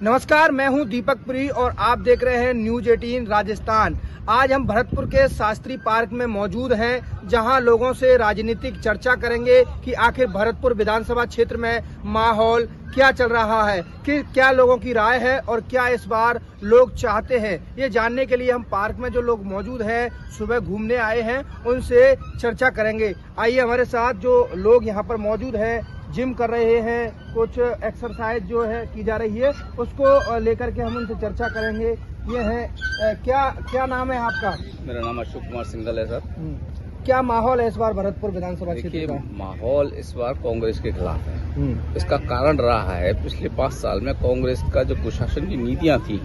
नमस्कार, मैं हूं दीपक पुरी और आप देख रहे हैं न्यूज 18 राजस्थान। आज हम भरतपुर के शास्त्री पार्क में मौजूद हैं, जहां लोगों से राजनीतिक चर्चा करेंगे कि आखिर भरतपुर विधानसभा क्षेत्र में माहौल क्या चल रहा है, कि क्या लोगों की राय है और क्या इस बार लोग चाहते हैं। ये जानने के लिए हम पार्क में जो लोग मौजूद हैं, सुबह घूमने आए हैं, उनसे चर्चा करेंगे। आइए हमारे साथ जो लोग यहाँ पर मौजूद हैं, जिम कर रहे हैं, कुछ एक्सरसाइज जो है की जा रही है, उसको लेकर के हम उनसे चर्चा करेंगे। ये है क्या नाम है आपका? मेरा नाम अशोक कुमार सिंघल है सर। क्या माहौल है इस बार भरतपुर विधानसभा क्षेत्र का? माहौल इस बार कांग्रेस के खिलाफ है। इसका कारण रहा है पिछले 5 साल में कांग्रेस का जो कुशासन की नीतियां थी,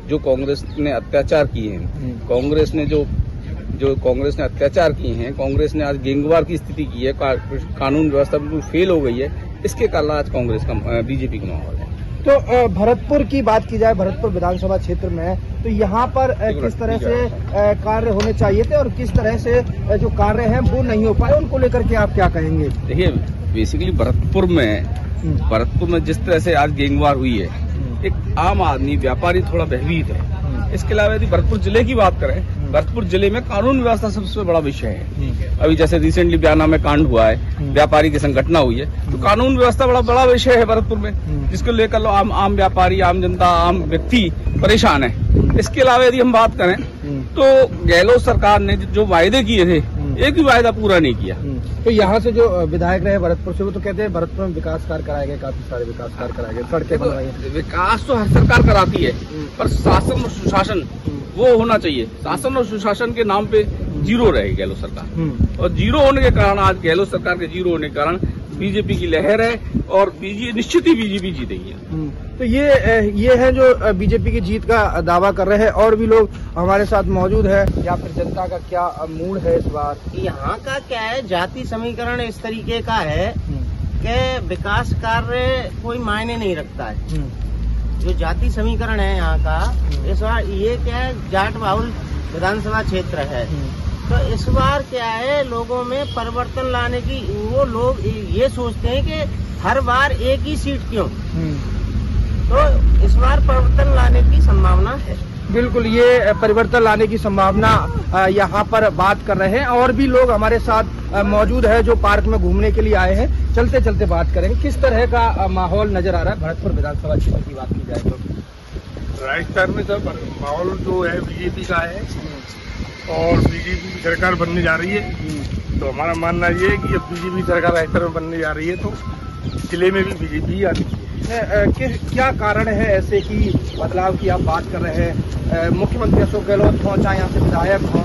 जो कांग्रेस ने अत्याचार किए हैं, कांग्रेस ने अत्याचार किए हैं, कांग्रेस ने आज गैंगवार की स्थिति की है, कानून व्यवस्था बिल्कुल फेल हो गई है। इसके कारण आज कांग्रेस का बीजेपी का माहौल है। तो भरतपुर की बात की जाए, भरतपुर विधानसभा क्षेत्र में, तो यहाँ पर किस तरह से कार्य होने चाहिए थे और किस तरह से जो कार्य हैं वो नहीं हो पाए, उनको लेकर के आप क्या कहेंगे? देखिए, बेसिकली भरतपुर में जिस तरह से आज गैंगवार हुई है, एक आम आदमी व्यापारी थोड़ा भयभीत है। इसके अलावा यदि भरतपुर जिले की बात करें, भरतपुर जिले में कानून व्यवस्था सबसे बड़ा विषय है। अभी जैसे रिसेंटली बयाना में कांड हुआ है, व्यापारी की संगठना हुई है, तो कानून व्यवस्था बड़ा विषय है भरतपुर में, जिसको लेकर आम व्यापारी, आम जनता, आम व्यक्ति परेशान है। इसके अलावा यदि हम बात करें तो गहलोत सरकार ने जो वायदे किए थे, एक भी वायदा पूरा नहीं किया। तो यहाँ से जो विधायक रहे भरतपुर से, वो तो कहते हैं भरतपुर में विकास कार्य कराए गए, काफी सारे विकास कार्य कराए गए, सड़कें बनवाई गई। विकास तो हर सरकार कराती है, पर शासन और सुशासन वो होना चाहिए। शासन और सुशासन के नाम पे जीरो रहे गहलोत सरकार, और जीरो होने के कारण, आज गहलोत सरकार के जीरो होने के कारण बीजेपी की लहर है और निश्चित ही बीजेपी जीतेगी। तो ये है जो बीजेपी की जीत का दावा कर रहे हैं। और भी लोग हमारे साथ मौजूद है, या फिर जनता का क्या मूड है इस बार? यहाँ का क्या है, जाति समीकरण इस तरीके का है कि विकास कार्य कोई मायने नहीं रखता है। जो जाति समीकरण है यहाँ का, इस बार ये क्या है, जाट बाहुल विधानसभा क्षेत्र है, तो इस बार क्या है, लोगों में परिवर्तन लाने की, वो लोग ये सोचते हैं कि हर बार एक ही सीट क्यों, तो इस बार परिवर्तन लाने की संभावना है। बिल्कुल, ये परिवर्तन लाने की संभावना यहाँ पर बात कर रहे हैं। और भी लोग हमारे साथ मौजूद है जो पार्क में घूमने के लिए आए हैं। चलते चलते बात करेंगे, किस तरह का माहौल नजर आ रहा है भरतपुर विधानसभा क्षेत्र की बात की जाए तो? राजस्थान में सब माहौल जो है बीजेपी का है और बीजेपी की सरकार बनने जा रही है। तो हमारा मानना ये है कि अब बीजेपी सरकार राजस्थान में बनने जा रही है, तो जिले में भी बीजेपी आनी चाहिए। क्या कारण है ऐसे कि बदलाव की आप बात कर रहे हैं? मुख्यमंत्री अशोक गहलोत हों, चाहे यहाँ से विधायक हों,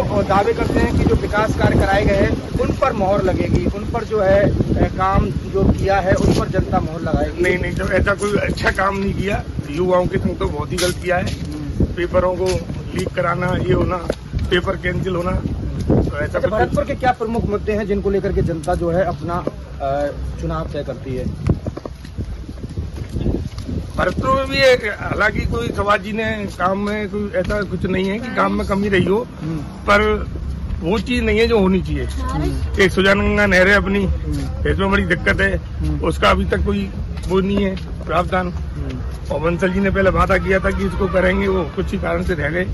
वो दावे करते हैं कि जो विकास कार्य कराए गए हैं उन पर मोहर लगेगी, उन पर जो है काम जो किया है उन पर जनता मोहर लगाएगी। नहीं, जब ऐसा कोई अच्छा काम नहीं किया, युवाओं के संग तो बहुत ही गलत किया है। पेपरों को लीक कराना, ये होना, पेपर कैंसिल होना, तो ऐसा। भरतपुर के क्या प्रमुख मुद्दे हैं जिनको लेकर के जनता जो है अपना चुनाव तय करती है? भरतपुर में भी हालांकि कोई सवाजी ने काम में कोई ऐसा कुछ नहीं है कि काम में कमी रही हो, पर वो चीज नहीं है जो होनी चाहिए। एक सुजानगंगा नहर है अपनी, इसमें बड़ी दिक्कत है, उसका अभी तक कोई वो नहीं है प्रावधान। और बंसल जी ने पहले वादा किया था कि इसको करेंगे, वो कुछ ही कारण से रह गए,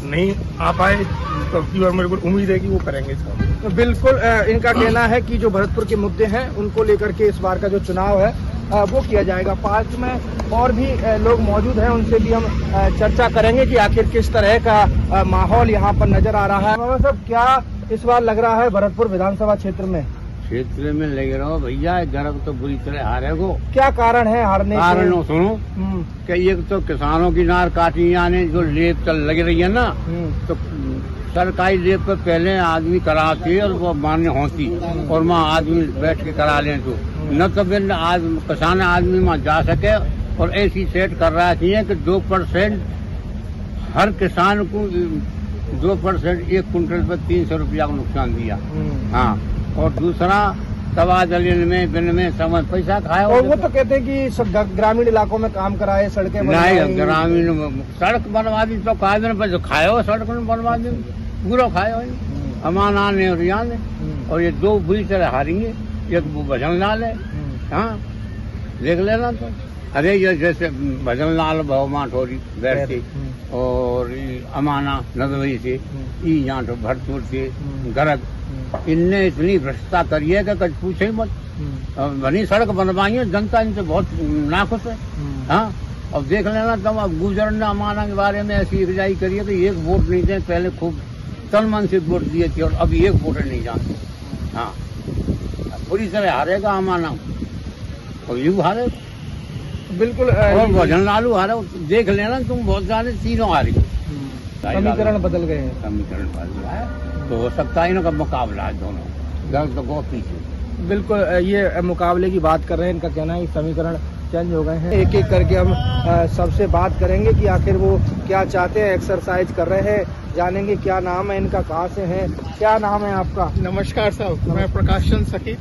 नहीं आ पाए, तो अब की बार मेरे को उम्मीद है कि वो करेंगे इसका। तो बिल्कुल, इनका कहना है कि जो भरतपुर के मुद्दे हैं उनको लेकर के इस बार का जो चुनाव है वो किया जाएगा। पार्क में और भी लोग मौजूद हैं, उनसे भी हम चर्चा करेंगे कि आखिर किस तरह का माहौल यहाँ पर नजर आ रहा है। बाबा साहब, क्या इस बार लग रहा है भरतपुर विधानसभा क्षेत्र में लग रहा हो भैया, गर्व तो बुरी तरह हारे को। क्या कारण है हारने के? कारण सुनो कि एक तो किसानों की नार काटी, यानी जो लेप चल लग रही है ना, तो सरकारी लेप पर पहले आदमी कराती और वो मान्य होती, और वहाँ आदमी बैठ के करा लें, तो न तो आज किसान आदमी वहाँ जा सके। और ऐसी सेट कर रहा है कि 2% हर किसान को 2% 1 कुंटल पर 300 रुपया का नुकसान दिया। हाँ, और दूसरा तवा दलील में बिन में समय पैसा खाया। और वो तो कहते हैं कि सब ग्रामीण इलाकों में काम कराए, सड़कें नहीं, ग्रामीण सड़क बनवा दी तो पैसे खाए, सड़क बनवा दी पूरा खाए, अमान आने और यहाँ, और ये 2 बुरी तरह हारेंगे, एक वो भजन लाल है। हाँ, देख लेना। तो अरे ये जैसे भजनलाल भवमा ठोरी बैठती और अमाना नदवई से यहाँ तो भरतपुर से गरग, इनने इतनी भ्रष्टता करी है कि कुछ पूछे ही मत। बनी सड़क बनवाई है, जनता इनसे बहुत नाखुश है। हाँ, अब देख लेना तुम, अब गुजर ने अमाना के बारे में ऐसी रिजाई करी है कि एक वोट नहीं दे, पहले खूब तन मन से वोट दिए थे और अभी एक वोट नहीं जानते। हाँ, पूरी तरह हारेगा अमाना और यू हारे, बिल्कुल। और भजन लालू हारे, देख लेना तुम, बहुत सारे तीनों हारे। समीकरण बदल गए हैं। समीकरण बदल गया है तो हो सकता है इनका मुकाबला है दोनों, गलत तो गो पीछे। बिल्कुल, ये मुकाबले की बात कर रहे हैं। इनका कहना है समीकरण चेंज हो गए हैं। एक एक करके हम सबसे बात करेंगे कि आखिर वो क्या चाहते हैं। एक्सरसाइज कर रहे हैं, जानेंगे क्या नाम है इनका, कहाँ से है, क्या नाम है आपका? नमस्कार साहब, मैं प्रकाश चंद सखी,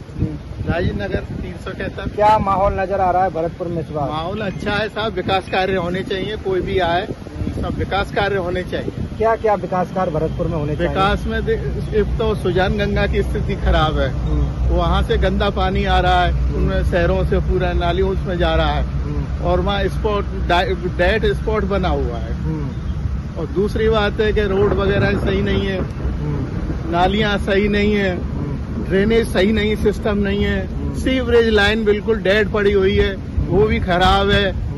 राजीव नगर 373। क्या माहौल नजर आ रहा है भरतपुर में इस बार? माहौल अच्छा है साहब, विकास कार्य होने चाहिए, कोई भी आए सब विकास कार्य होने चाहिए। क्या क्या विकास कार्य भरतपुर में होने चाहिए? विकास में एक तो सुजान गंगा की स्थिति खराब है, वहाँ से गंदा पानी आ रहा है, उनमें शहरों से पूरा नाली उसमें जा रहा है और वहाँ डेड स्पॉट बना हुआ है। और दूसरी बात है कि रोड वगैरह सही नहीं है, नालियाँ सही नहीं है, ड्रेनेज सही नहीं, सिस्टम नहीं है, सीवरेज लाइन बिल्कुल डेड पड़ी हुई है, वो भी खराब है।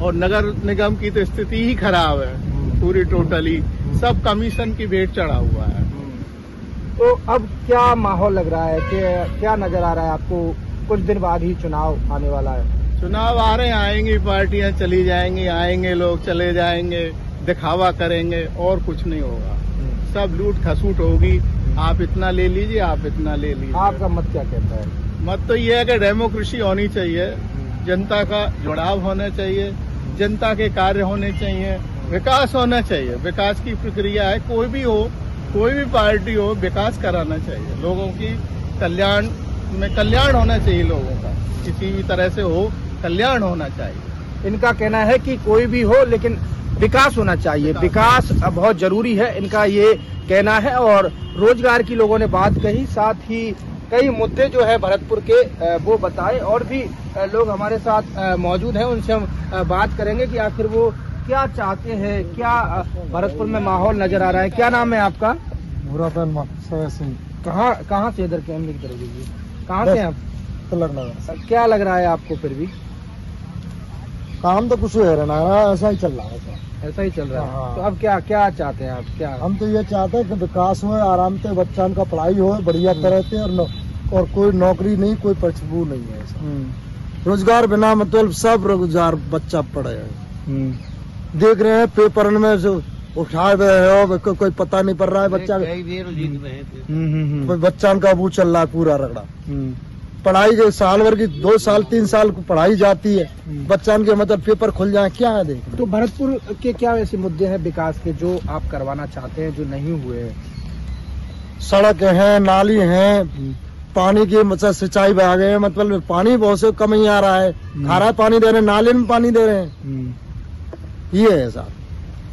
और नगर निगम की तो स्थिति ही खराब है पूरी, टोटली सब कमीशन की भेंट चढ़ा हुआ है। तो अब क्या माहौल लग रहा है, कि क्या नजर आ रहा है आपको? कुछ दिन बाद ही चुनाव आने वाला है। चुनाव आ रहे हैं, आएंगी पार्टियां चली जाएंगी, आएंगे लोग चले जाएंगे, दिखावा करेंगे और कुछ नहीं होगा, सब लूट खसूट होगी। आप इतना ले लीजिए, आप इतना ले लीजिए। आपका मत क्या कहता है? मत तो ये है कि डेमोक्रेसी होनी चाहिए, जनता का जुड़ाव होना चाहिए, जनता के कार्य होने चाहिए, विकास होना चाहिए। विकास की प्रक्रिया है, कोई भी हो, कोई भी पार्टी हो, विकास कराना चाहिए। लोगों की कल्याण में कल्याण होना चाहिए, लोगों का किसी भी तरह से हो, कल्याण होना चाहिए। इनका कहना है कि कोई भी हो लेकिन विकास होना चाहिए, विकास बहुत जरूरी है, इनका ये कहना है। और रोजगार की लोगों ने बात कही, साथ ही कई मुद्दे जो है भरतपुर के वो बताए। और भी लोग हमारे साथ मौजूद हैं, उनसे हम बात करेंगे कि आखिर वो क्या चाहते हैं, क्या भरतपुर में माहौल नजर आ रहा है। क्या नाम है आपका? सिंह। कहाँ से? इधर कैमरे की तरफ दीजिए। कहाँ से आप? नगर। क्या लग रहा है आपको? फिर भी काम तो कुछ है ना, ऐसा ही चल रहा है। ऐसा ही चल रहा है। हाँ। तो अब क्या क्या चाहते हैं आप? क्या हम तो ये चाहते हैं कि विकास हो, आराम से बच्चा का पढ़ाई हो बढ़िया तरह से, और कोई नौकरी नहीं, कोई पछबू नहीं है ऐसा। रोजगार बिना मतलब सब रोजगार बच्चा पढ़े है। देख रहे हैं पेपर में जो उठाए हुए हो, कोई पता नहीं पड़ रहा है बच्चा, बच्चा का वो चल रहा है पूरा रगड़ा। पढ़ाई जो साल भर की 2 साल 3 साल को पढ़ाई जाती है, बच्चा के मतलब पेपर खुल जाए, क्या है देख। तो भरतपुर के क्या ऐसे मुद्दे हैं विकास के जो आप करवाना चाहते हैं, जो नहीं हुए हैं? सड़क है, नाली है, पानी की मतलब सिंचाई बह गए, मतलब पानी बहुत से कम ही आ रहा है, खारा पानी दे रहे हैं, नाले में पानी दे रहे हैं, ये है साहब।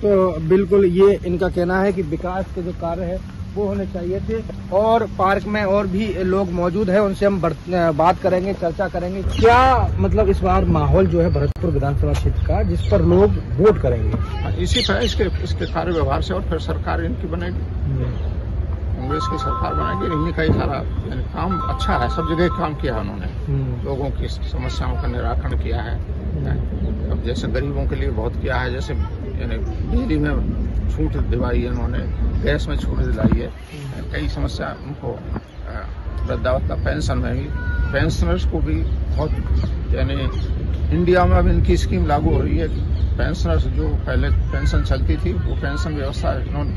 तो बिल्कुल ये इनका कहना है कि विकास के जो कार्य है वो होने चाहिए थे। और पार्क में और भी लोग मौजूद हैं, उनसे हम बात करेंगे, चर्चा करेंगे। क्या मतलब इस बार माहौल जो है भरतपुर विधानसभा क्षेत्र का, जिस पर लोग वोट करेंगे? इसी तरह इसके कार्य व्यवहार से, और फिर सरकार इनकी बनेगी, कांग्रेस की सरकार बनेगी। इन्हीं का ही सारा काम अच्छा है, सब जगह काम किया है उन्होंने, लोगों की समस्याओं का निराकरण किया है। अब जैसे गरीबों के लिए बहुत किया है, जैसे बिजली में छूट दिलाई है उन्होंने, गैस में छूट दिलाई है, कई समस्या उनको, वृद्धावस्था पेंशन में भी, पेंशनर्स को भी बहुत, यानी इंडिया में अब इनकी स्कीम लागू हो रही है। पेंशनर्स जो पहले पेंशन चलती थी, वो पेंशन व्यवस्था इन्होंने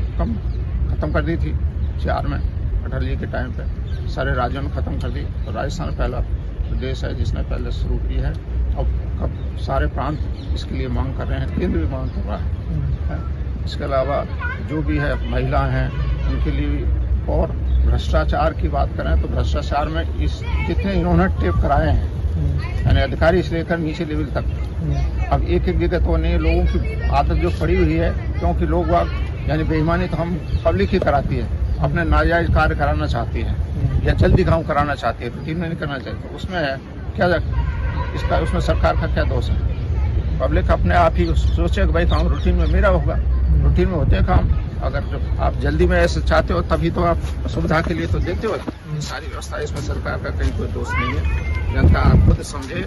खत्म कर दी थी 4 में, अटल जी के टाइम पे सारे राज्यों ने खत्म कर दी। तो राजस्थान पहला प्रदेश है जिसने पहले शुरू की है। अब सारे प्रांत इसके लिए मांग कर रहे हैं, केंद्र भी मांग कर रहा है। इसके अलावा जो भी है महिला हैं उनके लिए, और भ्रष्टाचार की बात करें तो भ्रष्टाचार में जितने इन्होंने टेप कराए हैं, यानी अधिकारी से लेकर नीचे लेवल तक, अब एक जगह तो नहीं, लोगों की आदत जो पड़ी हुई है, क्योंकि लोग यानी बेईमानी तो हम पब्लिक ही कराती है, अपने नाजायज कार्य कराना चाहती है या जल्दी काम कराना चाहती है, रूटीन में नहीं करना चाहिए। तो उसमें क्या इसका उसमें सरकार का क्या दोष है? पब्लिक अपने आप ही सोचे कि भाई काम रूटीन में मेरा होगा, रूटीन में होते हैं काम। अगर जो आप जल्दी में ऐसे चाहते हो तभी तो आप सुविधा के लिए तो देते हो। सारी व्यवस्था इसमें सरकार का कहीं कोई दोष नहीं है। जनता आप खुद समझे,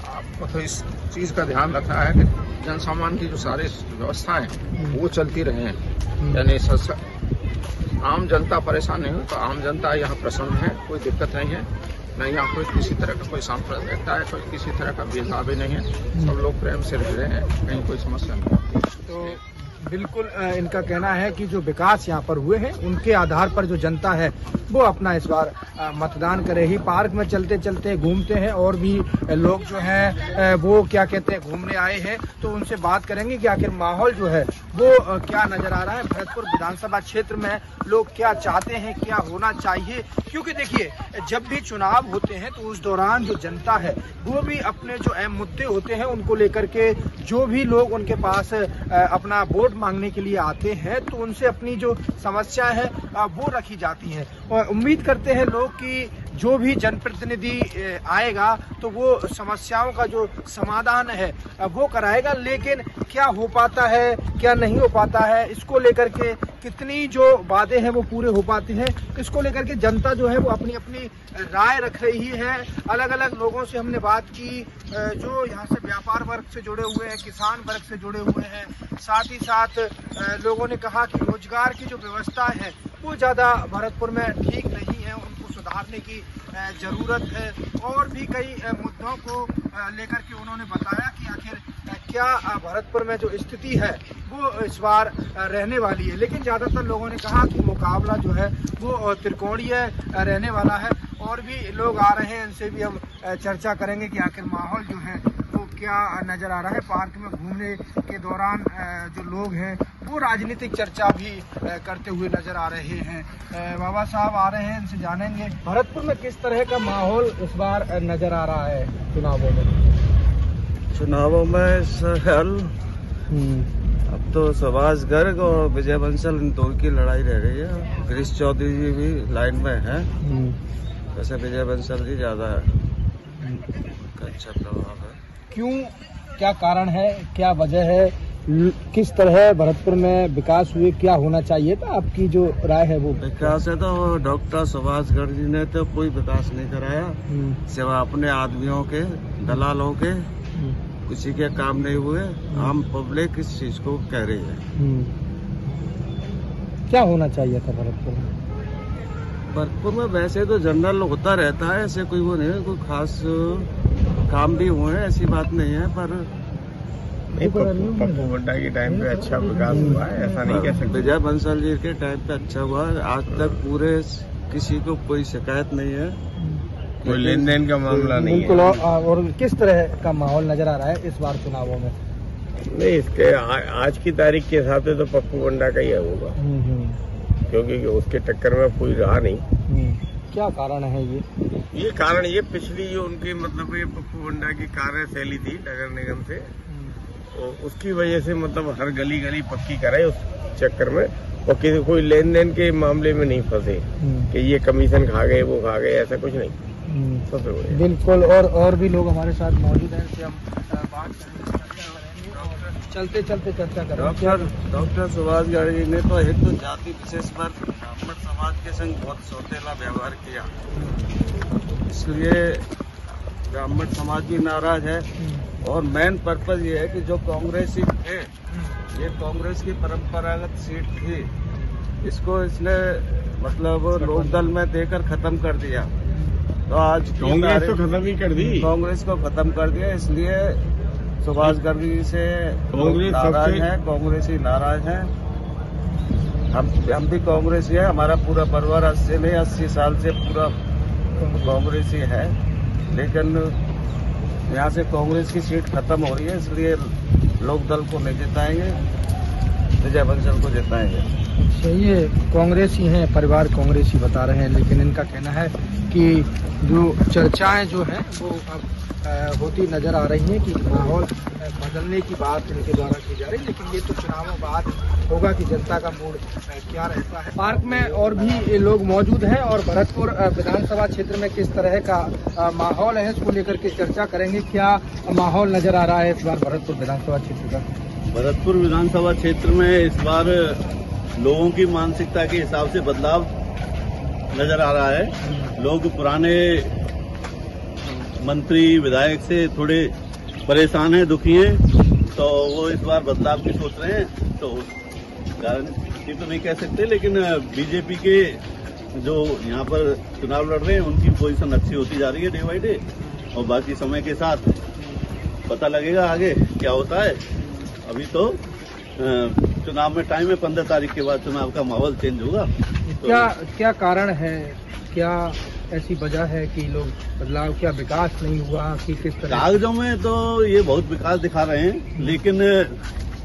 आपको तो इस चीज का ध्यान रखना है कि जन सामान की जो सारी व्यवस्थाएं वो चलती रहे, यानी आम जनता परेशान नहीं हो। तो आम जनता यहाँ प्रसन्न है, कोई दिक्कत नहीं है, न यहाँ कोई किसी तरह का कोई सांप्रदायिकता है, कोई किसी तरह का भेदभाव भी नहीं है। सब लोग प्रेम से रह रहे हैं, कहीं कोई समस्या नहीं। तो बिल्कुल इनका कहना है कि जो विकास यहाँ पर हुए हैं उनके आधार पर जो जनता है वो अपना इस बार मतदान करे ही। पार्क में चलते चलते घूमते हैं और भी लोग जो हैं वो क्या कहते हैं घूमने आए हैं, तो उनसे बात करेंगे कि आखिर माहौल जो है वो क्या नजर आ रहा है। भरतपुर विधानसभा क्षेत्र में लोग क्या चाहते हैं, क्या होना चाहिए, क्योंकि देखिए जब भी चुनाव होते हैं तो उस दौरान जो जनता है वो भी अपने जो अहम मुद्दे होते हैं उनको लेकर के जो भी लोग उनके पास अपना वोट मांगने के लिए आते हैं तो उनसे अपनी जो समस्या है वो रखी जाती है। और उम्मीद करते हैं लोग कि जो भी जनप्रतिनिधि आएगा तो वो समस्याओं का जो समाधान है वो कराएगा। लेकिन क्या हो पाता है, क्या नहीं हो पाता है, इसको लेकर के कितनी जो वादे हैं वो पूरे हो पाते हैं, इसको लेकर के जनता जो है वो अपनी अपनी राय रख रही है। अलग अलग लोगों से हमने बात की, जो यहाँ से व्यापार वर्ग से जुड़े हुए हैं, किसान वर्ग से जुड़े हुए हैं, साथ ही साथ लोगों ने कहा कि रोजगार की जो व्यवस्था है वो ज़्यादा भरतपुर में ठीक नहीं है, उनको सुधारने की जरूरत है। और भी कई मुद्दों को लेकर के उन्होंने बताया कि आखिर क्या भरतपुर में जो स्थिति है वो इस बार रहने वाली है। लेकिन ज़्यादातर लोगों ने कहा कि मुकाबला जो है वो त्रिकोणीय रहने वाला है। और भी लोग आ रहे हैं, इनसे भी हम चर्चा करेंगे कि आखिर माहौल जो है वो क्या नज़र आ रहा है। पार्क में घूमने के दौरान जो लोग हैं वो राजनीतिक चर्चा भी करते हुए नजर आ रहे हैं। बाबा साहब आ रहे हैं, इनसे जानेंगे भरतपुर में किस तरह का माहौल इस बार नजर आ रहा है चुनावों में। चुनावों में सर अब तो सुभाष गर्ग और विजय बंसल इन दो की लड़ाई रह रही है। गिरीश चौधरी जी भी लाइन में है, वैसे विजय बंसल जी ज्यादा अच्छा प्रभाव है। क्यों, क्या कारण है, क्या वजह है, किस तरह भरतपुर में विकास हुए, क्या होना चाहिए था, आपकी जो राय है वो? विकास है तो डॉक्टर सुभाष गर्ग जी ने तो कोई विकास नहीं कराया, सिवा अपने आदमियों के, दलालों के, किसी के काम नहीं हुए। आम पब्लिक इस चीज को कह रही है। क्या होना चाहिए था भरतपुर में? भरतपुर में वैसे तो जनरल होता रहता है, ऐसे कोई वो नहीं है, कोई खास काम भी हुए हैं, ऐसी बात नहीं है। पर पप्पू बड्डा के टाइम पे अच्छा विकास हुआ है, ऐसा नहीं कह सकते। विजय बंसल जी के टाइम पे अच्छा हुआ है, आज तक पूरे किसी को कोई शिकायत नहीं है, कोई लेन देन का मामला नहीं है। और किस तरह का माहौल नजर आ रहा है इस बार चुनावों में? नहीं, इसके आज की तारीख के हिसाब से तो पप्पू बंडा का ही होगा, क्योंकि उसके टक्कर में कोई रहा नहीं। क्या कारण है ये कारण ये पिछली जो उनकी मतलब ये पप्पू बंडा की कार्यशैली थी नगर निगम से, तो उसकी वजह से मतलब हर गली गली पक्की कराई उस चक्कर में, और किसी कोई लेन देन के मामले में नहीं फंसे कि ये कमीशन खा गए वो खा गए, ऐसा कुछ नहीं। बिल्कुल। और भी लोग हमारे साथ मौजूद हैं, इनसे हम बात करेंगे, चलते चलते चर्चा करेंगे। डॉक्टर सुभाष गर्ग जी ने तो एक तो जाति विशेष पर ब्राह्मण समाज के संग बहुत सौतेला व्यवहार किया, इसलिए ब्राह्मण समाज भी नाराज है। और मेन पर्पज ये है कि जो कांग्रेसी थे, ये कांग्रेस की परंपरागत सीट थी, इसको इसने मतलब लोकदल में देकर खत्म कर दिया। तो आज कांग्रेस तो खत्म ही कर दी, कांग्रेस को खत्म कर दिया, इसलिए सुभाष गर्ग जी से नाराज है, कांग्रेसी नाराज है। हम भी कांग्रेसी है, हमारा पूरा परिवार 80 साल से पूरा कांग्रेसी है, लेकिन यहाँ से कांग्रेस की सीट खत्म हो रही है, इसलिए लोकदल को नहीं जिताएंगे। विजय बंसल को जिताएंगे। अच्छा, ये कांग्रेसी हैं, परिवार कांग्रेसी बता रहे हैं, लेकिन इनका कहना है कि जो चर्चाएं जो हैं वो अब होती नजर आ रही हैं कि माहौल बदलने की बात इनके द्वारा की जा रही है, लेकिन ये तो चुनावों बाद होगा कि जनता का मूड क्या रहता है। पार्क में और भी लोग मौजूद हैं और भरतपुर विधानसभा क्षेत्र में किस तरह का माहौल है इसको लेकर के चर्चा करेंगे। क्या माहौल नजर आ रहा है इस बार भरतपुर विधानसभा क्षेत्र का? भरतपुर विधानसभा क्षेत्र में इस बार लोगों की मानसिकता के हिसाब से बदलाव नजर आ रहा है। लोग पुराने मंत्री विधायक से थोड़े परेशान हैं, दुखी हैं, तो वो इस बार बदलाव की सोच रहे हैं। तो गारंटी तो नहीं कह सकते, लेकिन बीजेपी के जो यहाँ पर चुनाव लड़ रहे हैं उनकी पोजीशन अच्छी होती जा रही है डे बाई डे, और बाकी समय के साथ पता लगेगा आगे क्या होता है। अभी तो चुनाव में टाइम है, 15 तारीख के बाद चुनाव का माहौल चेंज होगा। तो क्या कारण है, क्या ऐसी वजह है कि लोग बदलाव, क्या विकास नहीं हुआ कि किस तरह? कागजों में तो ये बहुत विकास दिखा रहे हैं, लेकिन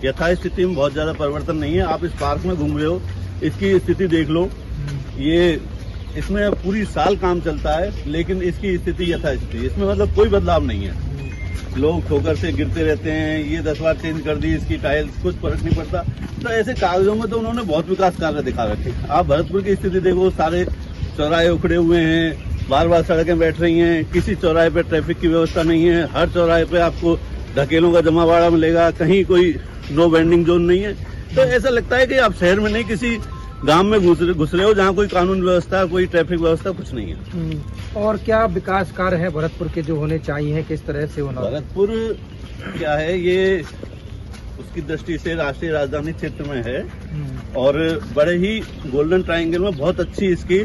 यथास्थिति में बहुत ज्यादा परिवर्तन नहीं है। आप इस पार्क में घूम रहे हो, इसकी स्थिति देख लो, ये इसमें पूरी साल काम चलता है, लेकिन इसकी स्थिति यथास्थिति, इसमें मतलब कोई बदलाव नहीं है। लोग ठोकर से गिरते रहते हैं, ये 10 बार चेंज कर दी इसकी टाइल्स, कुछ फर्क नहीं पड़ता। तो ऐसे कागजों में तो उन्होंने बहुत विकास कार्य दिखा रखे। आप भरतपुर की स्थिति देखो, सारे चौराहे उखड़े हुए हैं, बार बार सड़कें बैठ रही हैं, किसी चौराहे पे ट्रैफिक की व्यवस्था नहीं है, हर चौराहे पे आपको ढकेलों का जमावाड़ा मिलेगा, कहीं कोई नो बेंडिंग जोन नहीं है। तो ऐसा लगता है कि आप शहर में नहीं, किसी गांव में घुस रहे हो जहां कोई कानून व्यवस्था, कोई ट्रैफिक व्यवस्था कुछ नहीं है। और क्या विकास कार्य है भरतपुर के जो होने चाहिए, किस तरह से होना? भरतपुर क्या है, ये उसकी दृष्टि से राष्ट्रीय राजधानी क्षेत्र में है और बड़े ही गोल्डन ट्रायंगल में बहुत अच्छी इसकी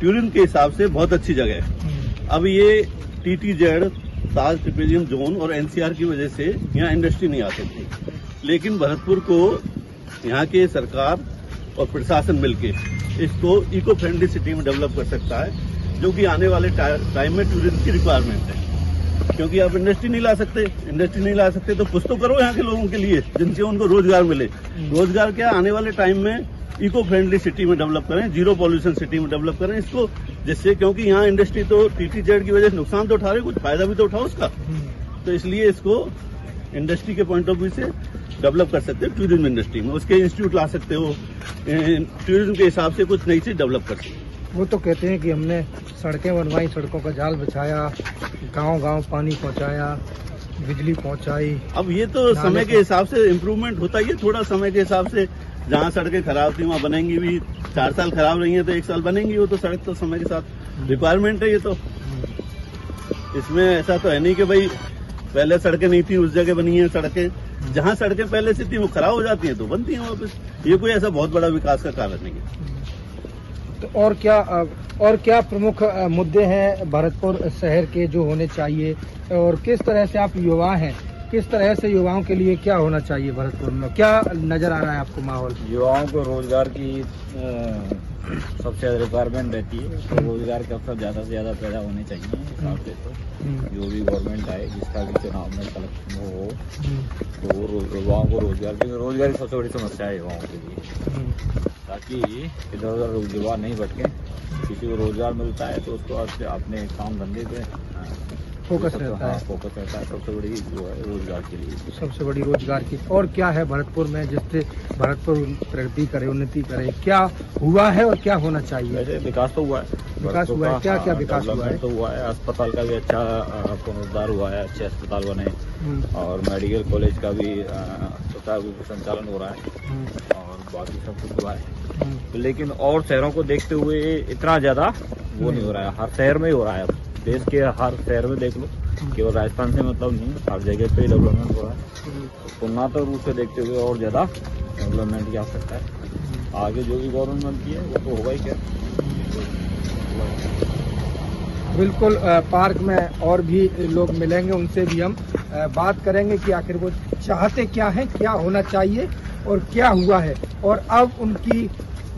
टूरिज्म के हिसाब से बहुत अच्छी जगह है। अब ये TTZ ताज ट्रिपेजियम जोन और NCR की वजह से यहाँ इंडस्ट्री नहीं आ सकती, लेकिन भरतपुर को यहाँ के सरकार और प्रशासन मिलके इसको इको फ्रेंडली सिटी में डेवलप कर सकता है, जो कि आने वाले टाइम में टूरिज्म की रिक्वायरमेंट है। क्योंकि आप इंडस्ट्री नहीं ला सकते तो कुछ तो करो यहाँ के लोगों के लिए, जिनसे उनको रोजगार मिले। रोजगार क्या, आने वाले टाइम में इको फ्रेंडली सिटी में डेवलप करें, जीरो पॉल्यूशन सिटी में डेवलप करें इसको, जिससे, क्योंकि यहाँ इंडस्ट्री तो TTZ की वजह से नुकसान तो उठा रहे, कुछ फायदा भी तो उठाओ उसका। तो इसलिए इसको इंडस्ट्री के पॉइंट ऑफ व्यू से डेवलप कर सकते हो, टूरिज्म इंडस्ट्री में उसके इंस्टीट्यूट ला सकते हो, टूरिज्म के हिसाब से कुछ नई चीज डेवलप कर सकते हो। वो तो कहते हैं कि हमने सड़कें बनवाई, सड़कों का जाल बिछाया, गांव-गांव पानी पहुंचाया, बिजली पहुंचाई। अब ये तो समय के हिसाब से इम्प्रूवमेंट होता ही है, थोड़ा समय के हिसाब से। जहाँ सड़कें खराब थी वहाँ बनेंगी भी, 4 साल खराब रही हैं तो 1 साल बनेंगी। वो तो सड़क तो समय के साथ रिक्वायरमेंट है। ये तो इसमें ऐसा तो है नहीं कि भाई पहले सड़कें नहीं थी उस जगह बनी है सड़कें, जहाँ सड़कें पहले से थी वो खराब हो जाती हैं तो बनती हैं वापस। ये कोई ऐसा बहुत बड़ा विकास का कारण नहीं है। तो और क्या प्रमुख मुद्दे हैं भरतपुर शहर के जो होने चाहिए, और किस तरह से आप युवा हैं, किस तरह से युवाओं के लिए क्या होना चाहिए भरतपुर में, क्या नजर आ रहा है आपको माहौल? युवाओं को रोजगार की सबसे ज्यादा रिक्वायरमेंट रहती है, तो रोजगार के अवसर ज्यादा से ज्यादा पैदा होने चाहिए हिसाब से। तो जो भी गवर्नमेंट आए जिसका भी चुनाव में कलेक्शन हो तो युवाओं को रोजगार की सबसे बड़ी समस्या है युवाओं के लिए, ताकि इधर उधर युवा नहीं भटके। किसी को रोजगार मिलता है तो उसको अपने काम धंधे पे फोकस रहता है। सबसे बड़ी जो है रोजगार के लिए, सबसे बड़ी रोजगार की। और क्या है भरतपुर में जिससे भरतपुर प्रगति करे, उन्नति करे, क्या हुआ है और क्या होना चाहिए? वैसे विकास तो हुआ है, विकास हुआ है, क्या क्या विकास हुआ है? तो हुआ है, अस्पताल का भी अच्छा पुनरुद्धार हुआ है, अच्छे अस्पताल बने, और मेडिकल कॉलेज का भी सुचारू संचालन हो रहा है, और बाकी सब कुछ हुआ है। लेकिन और शहरों को देखते हुए इतना ज्यादा वो नहीं हो रहा है, हर शहर में ही हो रहा है। देश के हर शहर में देख लो, केवल राजस्थान से मतलब नहीं, हर जगह पे डेवलपमेंट हो रहा है। तुलनात्मक रूप से देखते हुए और ज्यादा डेवलपमेंट की आवश्यकता है। आगे जो भी गवर्नमेंट की है वो तो होगा ही क्या। बिल्कुल, पार्क में और भी लोग मिलेंगे, उनसे भी हम बात करेंगे कि आखिर वो चाहते क्या हैं, क्या होना चाहिए और क्या हुआ है, और अब उनकी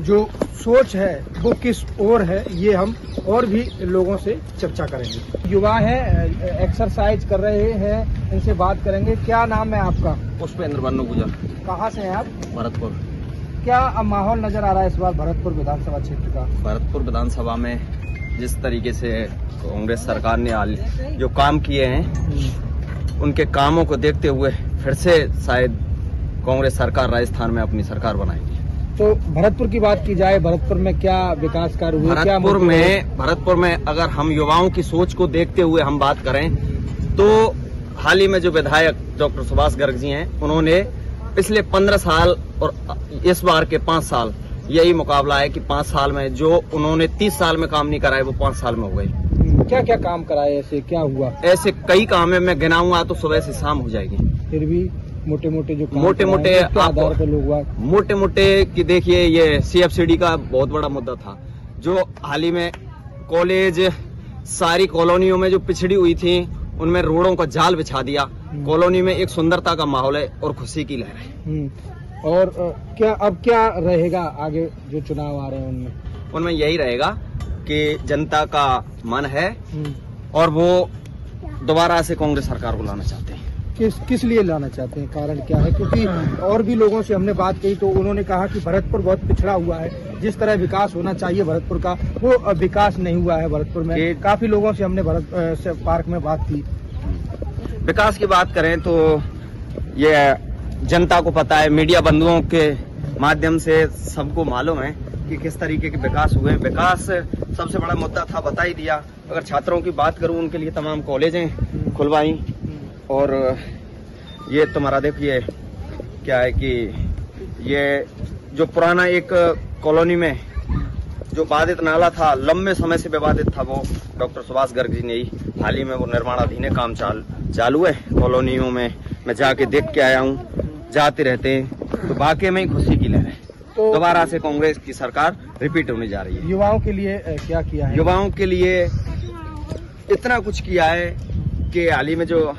जो सोच है वो किस ओर है, ये हम और भी लोगों से चर्चा करेंगे। युवा हैं, एक्सरसाइज कर रहे हैं, इनसे बात करेंगे। क्या नाम है आपका? पुष्पेंद्र बन्नू गुजर। कहाँ से हैं आप? भरतपुर। क्या माहौल नजर आ रहा है इस बार भरतपुर विधानसभा क्षेत्र का? भरतपुर विधानसभा में जिस तरीके से कांग्रेस सरकार ने जो काम किए हैं, उनके कामों को देखते हुए फिर से शायद कांग्रेस सरकार राजस्थान में अपनी सरकार बनाएगी। तो भरतपुर की बात की जाए, भरतपुर में क्या विकास कार्य हुए? भरतपुर में अगर हम युवाओं की सोच को देखते हुए हम बात करें तो हाल ही में जो विधायक डॉक्टर सुभाष गर्ग जी हैं, उन्होंने पिछले 15 साल और इस बार के 5 साल यही मुकाबला है कि 5 साल में जो उन्होंने 30 साल में काम नहीं कराए वो 5 साल में हो गए। क्या क्या काम कराए? ऐसे क्या हुआ? ऐसे कई काम है, मैं गिनाऊंगा तो सुबह से शाम हो जाएगी। फिर भी मोटे मोटे जो मोटे मोटे की देखिए, ये CFCD का बहुत बड़ा मुद्दा था जो हाल ही में कॉलेज सारी कॉलोनियों में जो पिछड़ी हुई थी उनमें रोडों का जाल बिछा दिया। कॉलोनी में एक सुंदरता का माहौल है और खुशी की लहर है। और अब क्या रहेगा आगे जो चुनाव आ रहे हैं उनमें यही रहेगा कि जनता का मन है और वो दोबारा से कांग्रेस सरकार को लाना चाहते हैं। किस लिए लाना चाहते हैं? कारण क्या है? क्योंकि और भी लोगों से हमने बात की तो उन्होंने कहा कि भरतपुर बहुत पिछड़ा हुआ है, जिस तरह विकास होना चाहिए भरतपुर का वो विकास नहीं हुआ है भरतपुर में। काफी लोगों से हमने पार्क में बात की। विकास की बात करें तो ये जनता को पता है, मीडिया बंधुओं के माध्यम से सबको मालूम है कि किस तरीके के विकास हुए। विकास सबसे बड़ा मुद्दा था, बता ही दिया। अगर छात्रों की बात करूं, उनके लिए तमाम कॉलेजें खुलवाई और ये तुम्हारा देखिए क्या है कि ये जो पुराना एक कॉलोनी में जो बाधित नाला था, लंबे समय से विवादित था, वो डॉक्टर सुभाष गर्ग जी ने ही हाल ही में वो निर्माणाधीन है, काम चालू है कॉलोनियों में। मैं जाके देख के आया हूँ, जाते रहते हैं तो वाकई में ही खुशी की लहर है। तो दोबारा से कांग्रेस की सरकार रिपीट होने जा रही है। युवाओं के लिए क्या किया है? युवाओं के लिए इतना कुछ किया है कि हाल ही में जो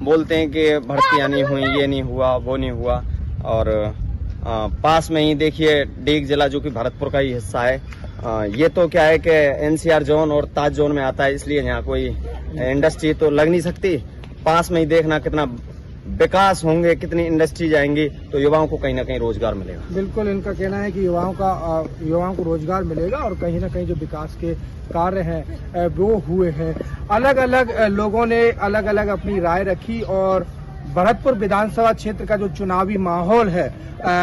बोलते हैं कि भर्तियां नहीं हुई, ये नहीं हुआ, वो नहीं हुआ। और पास में ही देखिए डेग जिला जो कि भरतपुर का ही हिस्सा है, ये तो क्या है कि NCR जोन और ताज जोन में आता है, इसलिए यहाँ कोई इंडस्ट्री तो लग नहीं सकती। पास में ही देखना कितना विकास होंगे, कितनी इंडस्ट्री जाएंगी, तो युवाओं को कहीं ना कहीं रोजगार मिलेगा। बिल्कुल, इनका कहना है कि युवाओं को रोजगार मिलेगा और कहीं ना कहीं जो विकास के कार्य हैं वो हुए हैं। अलग अलग लोगों ने अलग अलग अपनी राय रखी और भरतपुर विधानसभा क्षेत्र का जो चुनावी माहौल है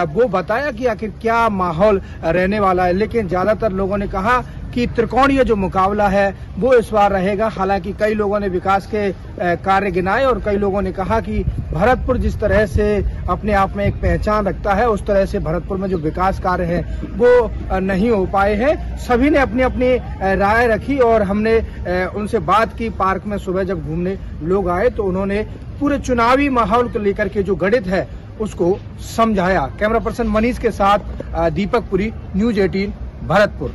वो बताया कि आखिर क्या माहौल रहने वाला है। लेकिन ज्यादातर लोगों ने कहा कि त्रिकोणीय जो मुकाबला है वो इस बार रहेगा। हालांकि कई लोगों ने विकास के कार्य गिनाए और कई लोगों ने कहा कि भरतपुर जिस तरह से अपने आप में एक पहचान रखता है, उस तरह से भरतपुर में जो विकास कार्य हैं वो नहीं हो पाए हैं। सभी ने अपनी अपनी राय रखी और हमने उनसे बात की। पार्क में सुबह जब घूमने लोग आए तो उन्होंने पूरे चुनावी माहौल को लेकर के जो गणित है उसको समझाया। कैमरा पर्सन मनीष के साथ दीपक पुरी, न्यूज़ 18 भरतपुर।